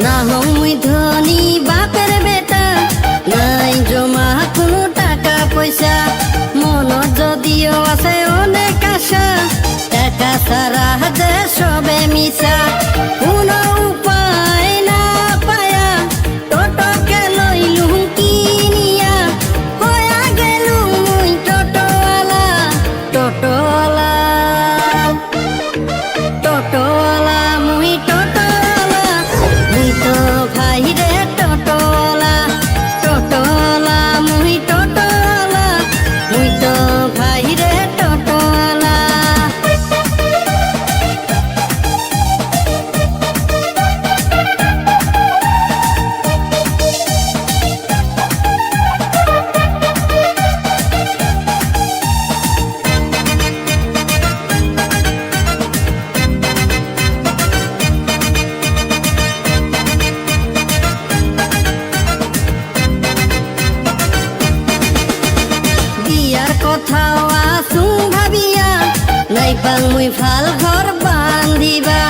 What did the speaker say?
না হই ধনী বাপের বেটা নাই জমা কোনো টাকা পয়সা মনত যদিও আছে অনেক আশা টাকা ছাড়া যে সবে মিশা কোনো উপায় না পায়া টোটোকে লইলুম কিনিয়া হয়া গেলুম মুই টোটোওয়ালা টোটোওয়ালা টোটোওয়ালা মুই টোটোওয়ালা মুই তো ভাই রে টোটোওয়ালা টোটোওয়ালা মুই টোটোওয়ালা মুই তো ভাই রে টোটোওয়ালা বিয়ার কথাও আসুং ভাবিয়া নাই পাং মুই ভাল ঘর বান্ধিবা